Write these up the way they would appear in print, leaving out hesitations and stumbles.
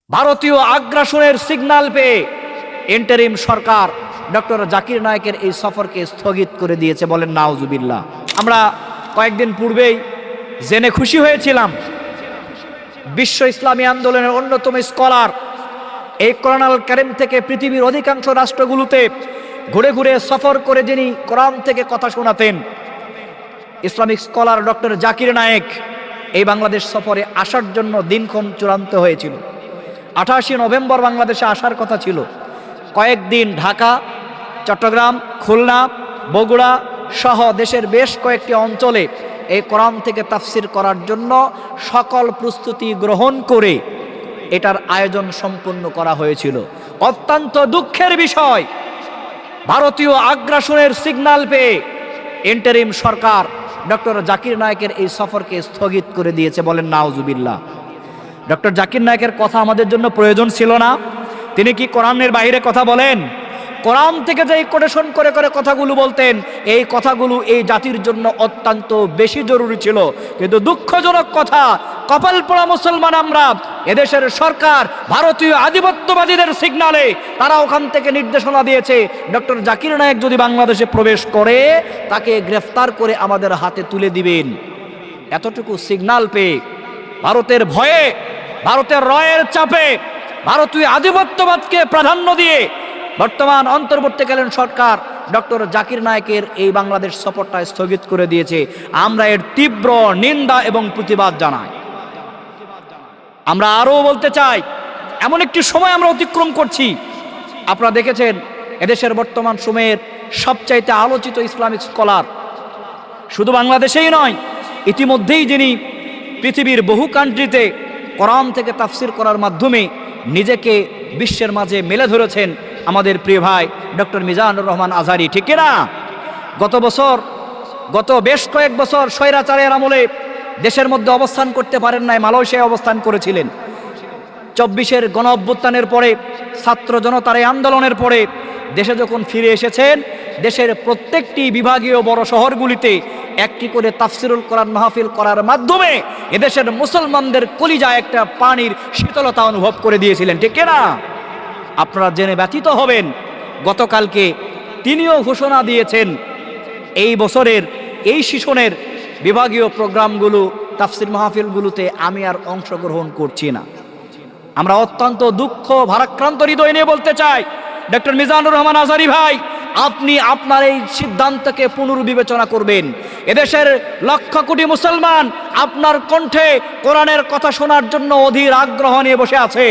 ভারতীয় আগ্রাসনের সিগন্যাল পেয়ে ইন্টারিম সরকার ডক্টর জাকির নায়েকের এই সফরকে স্থগিত করে দিয়েছে। বলেন নাউজুবিল্লাহ। আমরা কয়েকদিন পূর্বেই জেনে খুশি হয়েছিলাম বিশ্ব ইসলামী আন্দোলনের অন্যতম স্কলার এই কোরআনুল কারীম থেকে পৃথিবীর অধিকাংশ রাষ্ট্রগুলোতে ঘুরে ঘুরে সফর করে যিনি কোরআন থেকে কথা শোনাতেন, Islamic scholar doctor Zakir Naik এই বাংলাদেশ সফরে আসার জন্য দিনক্ষণ চূড়ান্ত হয়েছিল। 28 নভেম্বর বাংলাদেশে আসার কথা ছিল। কয়েকদিন ঢাকা, চট্টগ্রাম, খুলনা, বগুড়া সহ দেশের বেশ কয়েকটি অঞ্চলে এই কোরআন থেকে তাফসির করার জন্য সকল প্রস্তুতি গ্রহণ করে এটার আয়োজন সম্পন্ন করা হয়েছিল। অত্যন্ত দুঃখের বিষয়, ভারতীয় আগ্রাসনের সিগন্যাল পেয়ে ইন্টারিম সরকার ডক্টর জাকির নায়েকের এই সফরকে স্থগিত করে দিয়েছে। বলেন নাউজুবিল্লাহ। ডক্টর জাকির নায়েকের কথা আমাদের জন্য প্রয়োজন ছিল না? তিনি কি কোরআনের বাইরে কথা বলেন? কোরআন থেকে যে কোটেশন করে করে কথাগুলো বলতেন, এই কথাগুলো এই জাতির জন্য অত্যন্ত বেশি জরুরি ছিল। কিন্তু দুঃখজনক কথা, কপাল পোড়া মুসলমান আমরা, এদেশের সরকার ভারতীয় আধিপত্যবাদীদের সিগনালে তারা ওখান থেকে নির্দেশনা দিয়েছে ডক্টর জাকির নায়েক যদি বাংলাদেশে প্রবেশ করে তাকে গ্রেফতার করে আমাদের হাতে তুলে দিবেন। এতটুকু সিগন্যাল পেয়ে ভারতের ভয়ে, ভারতের রয়ের চাপে, ভারতীয় আধিপত্যবাদকে প্রাধান্য দিয়ে বর্তমান অন্তর্বর্তীকালীন সরকার ডক্টর জাকির নায়েকের এই বাংলাদেশ সফরটা স্থগিত করে দিয়েছে। আমরা এর তীব্র নিন্দা এবং প্রতিবাদ জানাই। আমরা আরও বলতে চাই, এমন একটি সময় আমরা অতিক্রম করছি। আপনারা দেখেছেন এদেশের বর্তমান সময়ের সবচাইতে আলোচিত ইসলামিক স্কলার শুধু বাংলাদেশেই নয়, ইতিমধ্যেই যিনি পৃথিবীর বহু কান্ট্রিতে কোরআন থেকে তাফসির করার মাধ্যমে নিজেকে বিশ্বের মাঝে মেলে ধরেছেন, আমাদের প্রিয় ভাই ডক্টর মিজানুর রহমান আজহারি। ঠিক না? গত বেশ কয়েক বছর স্বৈরাচারের আমলে দেশের মধ্যে অবস্থান করতে পারেন নাই, মালয়েশিয়ায় অবস্থান করেছিলেন। 24-এর গণ অভ্যুত্থানের পরে, ছাত্র জনতার এই আন্দোলনের পরে দেশে যখন ফিরে এসেছেন, দেশের প্রত্যেকটি বিভাগীয় বড় শহরগুলিতে একটি করে তাফসিরুল কোরআন মাহফিল করার মাধ্যমে এদেশের মুসলমানদের কলিজায় একটা পানির শীতলতা অনুভব করে দিয়েছিলেন। ঠিক না? আপনারা জেনে ব্যথিত হবেন, গতকালকে তিনিও ঘোষণা দিয়েছেন এই বছরের এই সেশনের বিভাগীয় প্রোগ্রামগুলো, তাফসির মাহফিলগুলোতে আমি আর অংশগ্রহণ করছি না। আমরা অত্যন্ত দুঃখ ভারাক্রান্ত হৃদয় নিয়ে বলতে চাই, ডক্টর মিজানুর রহমান আজহারি ভাই, আপনি আপনার এই সিদ্ধান্তকে পুনর্বিবেচনা করবেন। এদেশের লক্ষ কোটি মুসলমান আপনার কণ্ঠে কোরআনের কথা শোনার জন্য অধীর আগ্রহ নিয়ে বসে আছে।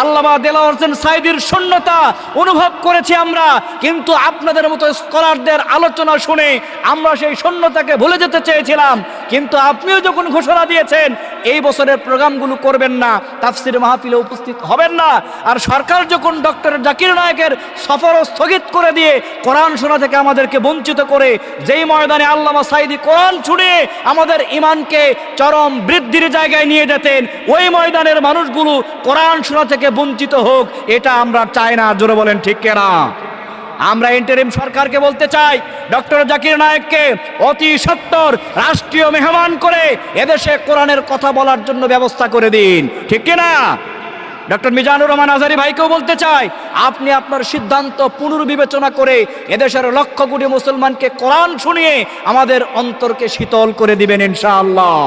আল্লামা দেলাওয়ার হোসেন সাঈদীর শূন্যতা অনুভব করেছি আমরা, কিন্তু আপনাদের মতো স্কলারদের আলোচনা শুনে আমরা সেই শূন্যতাকে ভুলে যেতে চেয়েছিলাম। কিন্তু আপনিও যখন ঘোষণা দিয়েছেন এই বছরের প্রোগ্রামগুলো করবেন না, তাফসির মাহফিলে উপস্থিত হবেন না, আর সরকার যখন ডক্টর জাকির নায়েকের সফর স্থগিত করে দিয়ে কোরআন শোনা থেকে আমাদেরকে বঞ্চিত করে, যেই ময়দানে আল্লামা সাঈদী কোরআন শুনে আমাদের ঈমানকে চরম বৃদ্ধির জায়গায় নিয়ে যেতেন, ওই ময়দানের মানুষগুলো কোরআন শোনা থেকে বঞ্চিত হোক, এটা আমরা চাই না। জোরে বলেন ঠিক কিনা? আমরা ইন্টারিম সরকারকে বলতে চাই, ডক্টর জাকির নায়েককে অতি সত্বর রাষ্ট্রীয় মেহমান করে এদেশে কোরআনের কথা বলার জন্য ব্যবস্থা করে দিন। ঠিক কিনা? ডক্টর মিজানুর রহমান আজহারি ভাইকেও বলতে চাই, আপনি আপনার সিদ্ধান্ত পুনর্বিবেচনা করে এদেশের লক্ষ কোটি মুসলমানকে কোরআন শুনিয়ে আমাদের অন্তরকে শীতল করে দিবেন ইনশাআল্লাহ।